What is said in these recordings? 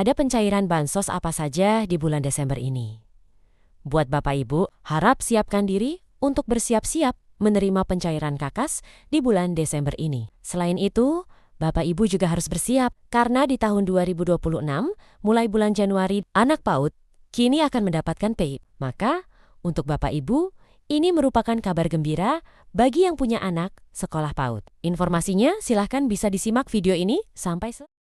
ada pencairan bansos apa saja di bulan Desember ini. Buat Bapak Ibu, harap siapkan diri untuk bersiap-siap menerima pencairan KAKAS di bulan Desember ini. Selain itu, Bapak Ibu juga harus bersiap karena di tahun 2026, mulai bulan Januari, anak PAUD kini akan mendapatkan PAID. Maka, untuk Bapak Ibu, ini merupakan kabar gembira bagi yang punya anak sekolah PAUD. Informasinya silahkan bisa disimak video ini sampai selesai.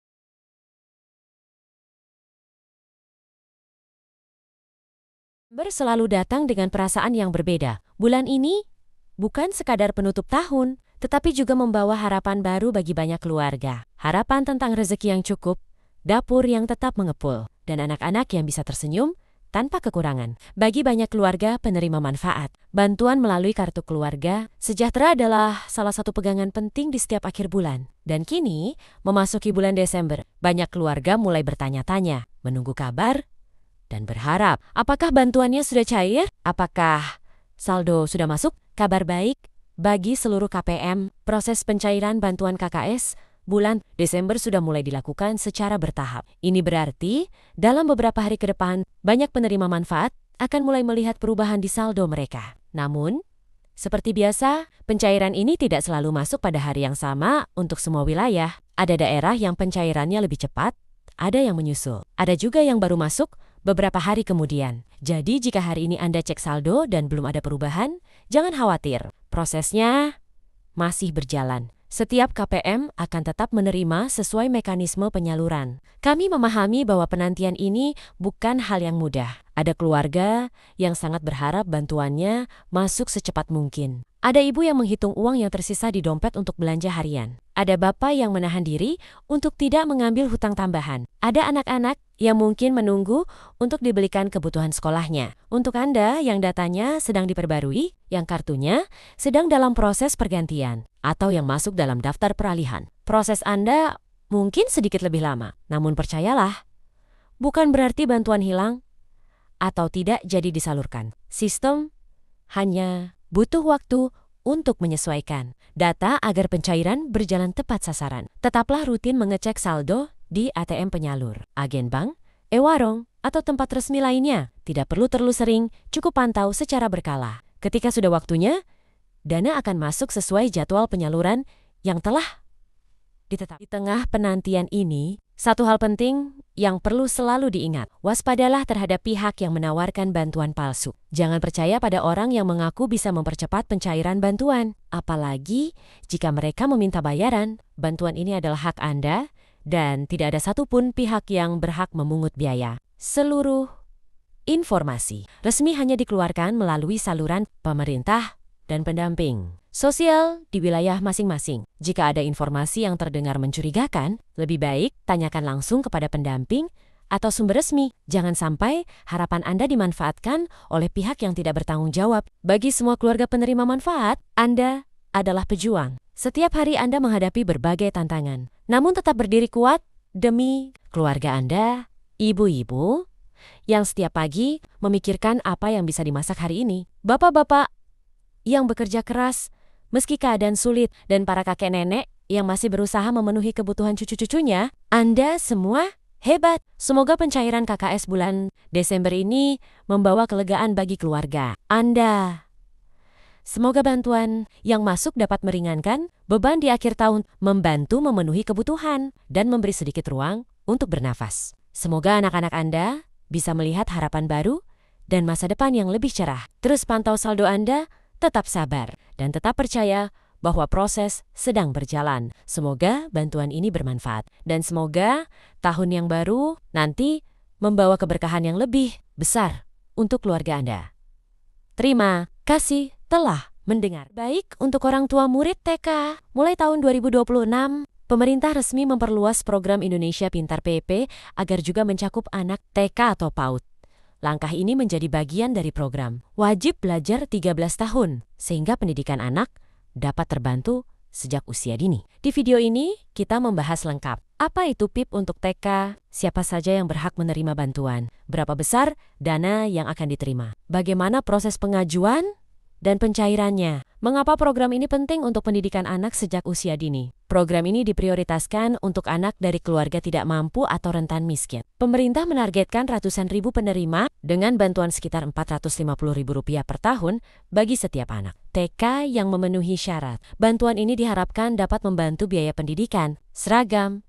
Selalu datang dengan perasaan yang berbeda. Bulan ini bukan sekadar penutup tahun, tetapi juga membawa harapan baru bagi banyak keluarga. Harapan tentang rezeki yang cukup, dapur yang tetap mengepul, dan anak-anak yang bisa tersenyum tanpa kekurangan. Bagi banyak keluarga penerima manfaat, bantuan melalui kartu keluarga sejahtera adalah salah satu pegangan penting di setiap akhir bulan. Dan kini, memasuki bulan Desember, banyak keluarga mulai bertanya-tanya, menunggu kabar, dan berharap, apakah bantuannya sudah cair? Apakah saldo sudah masuk? Kabar baik bagi seluruh KPM, proses pencairan bantuan KKS bulan Desember sudah mulai dilakukan secara bertahap. Ini berarti, dalam beberapa hari ke depan, banyak penerima manfaat akan mulai melihat perubahan di saldo mereka. Namun, seperti biasa, pencairan ini tidak selalu masuk pada hari yang sama untuk semua wilayah. Ada daerah yang pencairannya lebih cepat, ada yang menyusul. Ada juga yang baru masuk beberapa hari kemudian. Jadi jika hari ini Anda cek saldo dan belum ada perubahan, jangan khawatir. Prosesnya masih berjalan. Setiap KPM akan tetap menerima sesuai mekanisme penyaluran. Kami memahami bahwa penantian ini bukan hal yang mudah. Ada keluarga yang sangat berharap bantuannya masuk secepat mungkin. Ada ibu yang menghitung uang yang tersisa di dompet untuk belanja harian. Ada bapak yang menahan diri untuk tidak mengambil hutang tambahan. Ada anak-anak yang mungkin menunggu untuk dibelikan kebutuhan sekolahnya. Untuk Anda yang datanya sedang diperbarui, yang kartunya sedang dalam proses pergantian, atau yang masuk dalam daftar peralihan. Proses Anda mungkin sedikit lebih lama, namun percayalah, bukan berarti bantuan hilang atau tidak jadi disalurkan. Sistem hanya butuh waktu untuk menyesuaikan data agar pencairan berjalan tepat sasaran. Tetaplah rutin mengecek saldo di ATM penyalur, agen bank, e-warung, atau tempat resmi lainnya. Tidak perlu terlalu sering, cukup pantau secara berkala. Ketika sudah waktunya, dana akan masuk sesuai jadwal penyaluran yang telah ditetapkan. Di tengah penantian ini, satu hal penting yang perlu selalu diingat, waspadalah terhadap pihak yang menawarkan bantuan palsu. Jangan percaya pada orang yang mengaku bisa mempercepat pencairan bantuan. Apalagi jika mereka meminta bayaran, bantuan ini adalah hak Anda dan tidak ada satupun pihak yang berhak memungut biaya. Seluruh informasi resmi hanya dikeluarkan melalui saluran pemerintah dan pendamping sosial di wilayah masing-masing. Jika ada informasi yang terdengar mencurigakan, lebih baik tanyakan langsung kepada pendamping atau sumber resmi. Jangan sampai harapan Anda dimanfaatkan oleh pihak yang tidak bertanggung jawab. Bagi semua keluarga penerima manfaat, Anda adalah pejuang. Setiap hari Anda menghadapi berbagai tantangan, namun tetap berdiri kuat demi keluarga Anda, ibu-ibu yang setiap pagi memikirkan apa yang bisa dimasak hari ini. Bapak-bapak yang bekerja keras meski keadaan sulit, dan para kakek nenek yang masih berusaha memenuhi kebutuhan cucu-cucunya, Anda semua hebat. Semoga pencairan KKS bulan Desember ini membawa kelegaan bagi keluarga Anda. Semoga bantuan yang masuk dapat meringankan beban di akhir tahun, membantu memenuhi kebutuhan, dan memberi sedikit ruang untuk bernafas. Semoga anak-anak Anda bisa melihat harapan baru dan masa depan yang lebih cerah. Terus pantau saldo Anda, tetap sabar, dan tetap percaya bahwa proses sedang berjalan. Semoga bantuan ini bermanfaat, dan semoga tahun yang baru nanti membawa keberkahan yang lebih besar untuk keluarga Anda. Terima kasih telah mendengar. Baik, untuk orang tua murid TK, mulai tahun 2026, pemerintah resmi memperluas program Indonesia Pintar PP agar juga mencakup anak TK atau PAUD. Langkah ini menjadi bagian dari program wajib belajar 13 tahun, sehingga pendidikan anak dapat terbantu sejak usia dini. Di video ini, kita membahas lengkap. Apa itu PIP untuk TK? Siapa saja yang berhak menerima bantuan? Berapa besar dana yang akan diterima? Bagaimana proses pengajuan? dan pencairannya. Mengapa program ini penting untuk pendidikan anak sejak usia dini? Program ini diprioritaskan untuk anak dari keluarga tidak mampu atau rentan miskin. Pemerintah menargetkan ratusan ribu penerima dengan bantuan sekitar Rp450.000 per tahun bagi setiap anak TK yang memenuhi syarat. Bantuan ini diharapkan dapat membantu biaya pendidikan, seragam,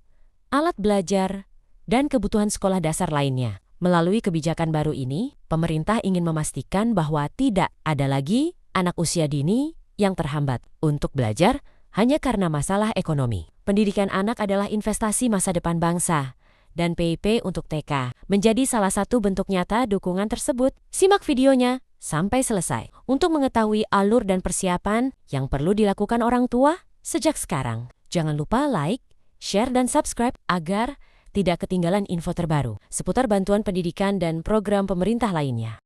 alat belajar, dan kebutuhan sekolah dasar lainnya. Melalui kebijakan baru ini, pemerintah ingin memastikan bahwa tidak ada lagi anak usia dini yang terhambat untuk belajar hanya karena masalah ekonomi. Pendidikan anak adalah investasi masa depan bangsa, dan PIP untuk TK menjadi salah satu bentuk nyata dukungan tersebut. Simak videonya sampai selesai untuk mengetahui alur dan persiapan yang perlu dilakukan orang tua sejak sekarang. Jangan lupa like, share, dan subscribe agar tidak ketinggalan info terbaru seputar bantuan pendidikan dan program pemerintah lainnya.